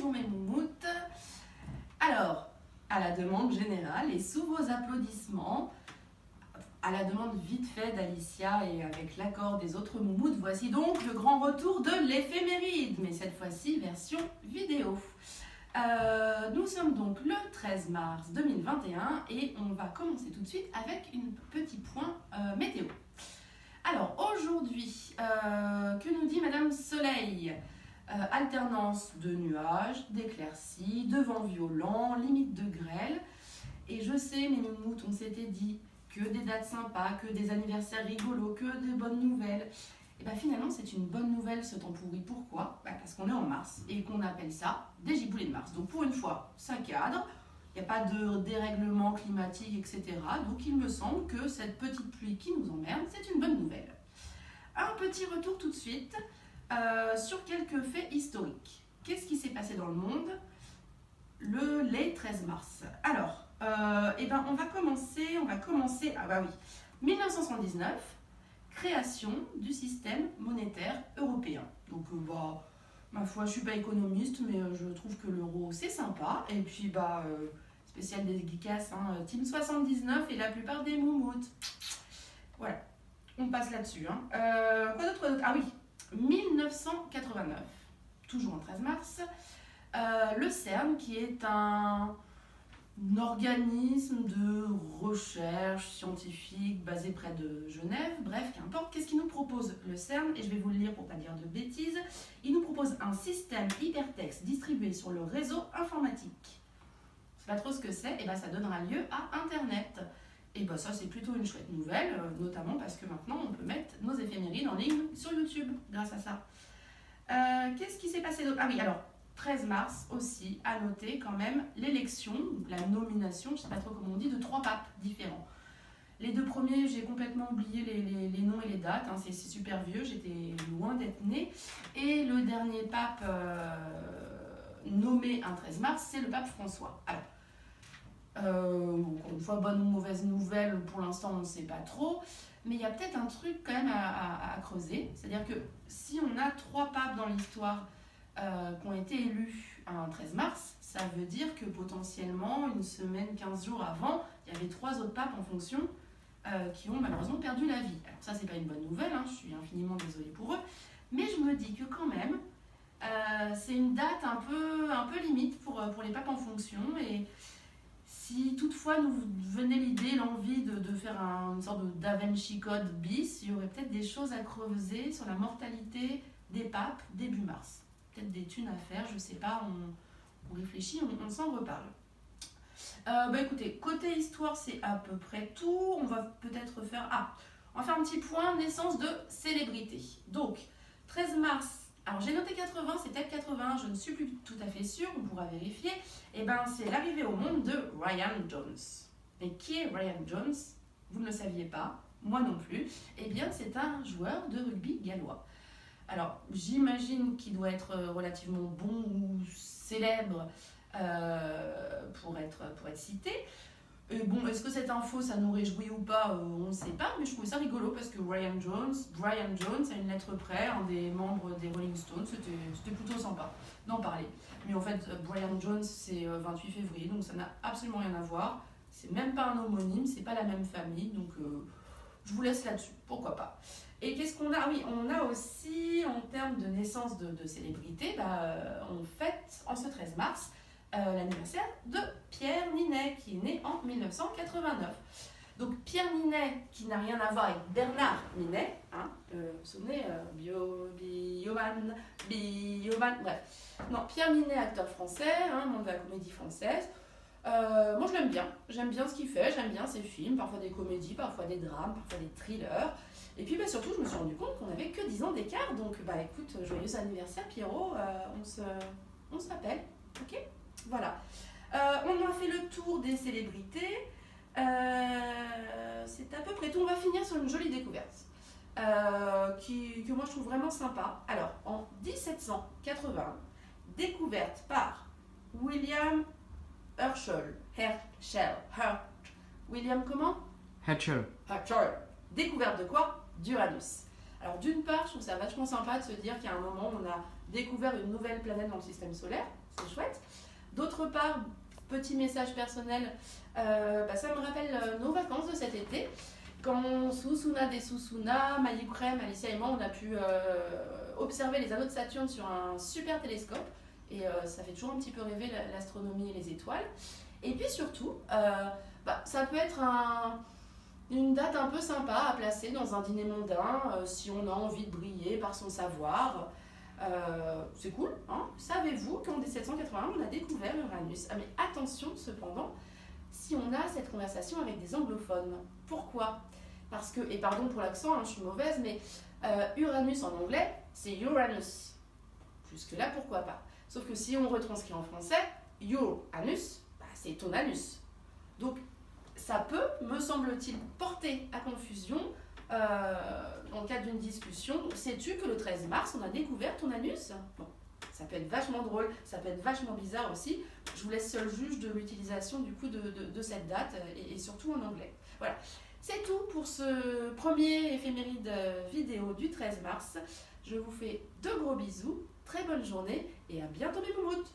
bonjour mes moumoutes. Alors, à la demande générale et sous vos applaudissements, à la demande vite fait d'Alicia et avec l'accord des autres moumoutes, voici donc le grand retour de l'éphéméride, mais cette fois-ci version vidéo. Nous sommes donc le 13 mars 2021 et on va commencer tout de suite avec un petit point météo. Alors aujourd'hui, que nous dit Madame Soleil? Alternance de nuages, d'éclaircies, de vents violents, limite de grêle. Et je sais, mes moumoutes, on s'était dit que des dates sympas, que des anniversaires rigolos, que de bonnes nouvelles. Et bien finalement, c'est une bonne nouvelle ce temps pourri. Pourquoi? Parce qu'on est en mars et qu'on appelle ça des giboulées de mars. Donc pour une fois, ça cadre. Il n'y a pas de dérèglement climatique, etc. Donc il me semble que cette petite pluie qui nous emmerde, c'est une bonne nouvelle. Un petit retour tout de suite sur quelques faits historiques. Qu'est-ce qui s'est passé dans le monde les 13 mars? Alors, on va commencer, ah bah oui, 1979, création du système monétaire européen. Donc, ma foi, je suis pas économiste, mais je trouve que l'euro, c'est sympa. Et puis, spécial dédicace, Team 79 et la plupart des moumoutes. Voilà, on passe là-dessus. Quoi d'autre? Ah oui, 1989, toujours en 13 mars, le CERN, qui est un organisme de recherche scientifique basé près de Genève, bref, qu'importe. Qu'est-ce qu'il nous propose le CERN? Et je vais vous le lire pour pas dire de bêtises. Il nous propose un système hypertexte distribué sur le réseau informatique. Je sais pas trop ce que c'est, et ça donnera lieu à Internet. Et ça c'est plutôt une chouette nouvelle, notamment parce que maintenant on peut mettre nos éphémérides en ligne sur YouTube grâce à ça. Qu'est-ce qui s'est passé d'autre? Ah oui, alors 13 mars aussi, à noter quand même l'élection, la nomination, je ne sais pas trop comment on dit, de 3 papes différents. Les 2 premiers, j'ai complètement oublié les noms et les dates, c'est super vieux, j'étais loin d'être née. Et le dernier pape nommé un 13 mars, c'est le pape François. Alors, encore une fois, bonne ou mauvaise nouvelle, pour l'instant on ne sait pas trop, mais il y a peut-être un truc quand même à creuser, c'est-à-dire que si on a 3 papes dans l'histoire qui ont été élus un 13 mars, ça veut dire que potentiellement une semaine, 15 jours avant, il y avait 3 autres papes en fonction qui ont malheureusement perdu la vie. Alors ça c'est pas une bonne nouvelle, je suis infiniment désolée pour eux, mais je me dis que quand même c'est une date un peu limite pour les papes en fonction. Et si toutefois nous venait l'idée, l'envie de faire une sorte de Da Vinci Code bis, il y aurait peut-être des choses à creuser sur la mortalité des papes début mars. Peut-être des thunes à faire, je sais pas, on réfléchit, on s'en reparle. Écoutez, côté histoire, c'est à peu près tout. On va peut-être faire... on va faire un petit point naissance de célébrité. Donc, 13 mars. Alors j'ai noté 80, c'est peut-être 80, je ne suis plus tout à fait sûre, on pourra vérifier. C'est l'arrivée au monde de Ryan Jones. Et qui est Ryan Jones? Vous ne le saviez pas, moi non plus. C'est un joueur de rugby gallois. Alors j'imagine qu'il doit être relativement bon ou célèbre pour être cité. Est-ce que cette info, ça nous réjouit ou pas? On ne sait pas, mais je trouvais ça rigolo parce que Brian Jones, à une lettre près, un des membres des Rolling Stones, c'était plutôt sympa d'en parler. Mais en fait, Brian Jones, c'est 28 février, donc ça n'a absolument rien à voir. C'est même pas un homonyme, c'est pas la même famille, donc je vous laisse là-dessus, pourquoi pas. Et qu'est-ce qu'on a? Oui, on a aussi, en termes de naissance de célébrité, on fête en ce 13 mars l'anniversaire de Pierre Ninet, qui est né en 1989. Donc Pierre Ninet, qui n'a rien à voir avec Bernard Ninet, vous vous souvenez, Bioman, bref. Non, Pierre Ninet, acteur français, membre de la comédie française. Moi je l'aime bien, j'aime bien ce qu'il fait, j'aime bien ses films, parfois des comédies, parfois des drames, parfois des thrillers. Et puis surtout, je me suis rendu compte qu'on n'avait que 10 ans d'écart, donc écoute, joyeux anniversaire Pierrot, on s'appelle, ok? Voilà. On a fait le tour des célébrités. C'est à peu près tout. On va finir sur une jolie découverte que moi je trouve vraiment sympa. Alors, en 1780, découverte par William Herschel. William comment? Herschel. Découverte de quoi? D'Uranus. Alors d'une part, je trouve ça vachement sympa de se dire qu'à un moment, on a découvert une nouvelle planète dans le système solaire, c'est chouette. D'autre part, petit message personnel, ça me rappelle nos vacances de cet été, quand Susuna des Susuna, Mayukrem, Alicia et moi, on a pu observer les anneaux de Saturne sur un super télescope, et ça fait toujours un petit peu rêver l'astronomie et les étoiles. Et puis surtout, ça peut être une date un peu sympa à placer dans un dîner mondain, si on a envie de briller par son savoir. C'est cool, hein. Savez-vous qu'en 1781, on a découvert Uranus? Mais attention cependant, si on a cette conversation avec des anglophones. Pourquoi? Parce que, et pardon pour l'accent, je suis mauvaise, mais Uranus en anglais, c'est Uranus. Jusque-là, pourquoi pas? Sauf que si on retranscrit en français, your anus, c'est ton anus. Donc, ça peut, me semble-t-il, porter à confusion dans le cadre d'une discussion. Sais-tu que le 13 mars, on a découvert ton anus? Bon, ça peut être vachement drôle, ça peut être vachement bizarre aussi. Je vous laisse seul juge de l'utilisation du coup de cette date et surtout en anglais. Voilà, c'est tout pour ce premier éphéméride vidéo du 13 mars. Je vous fais de gros bisous, très bonne journée et à bientôt mes moumoutes.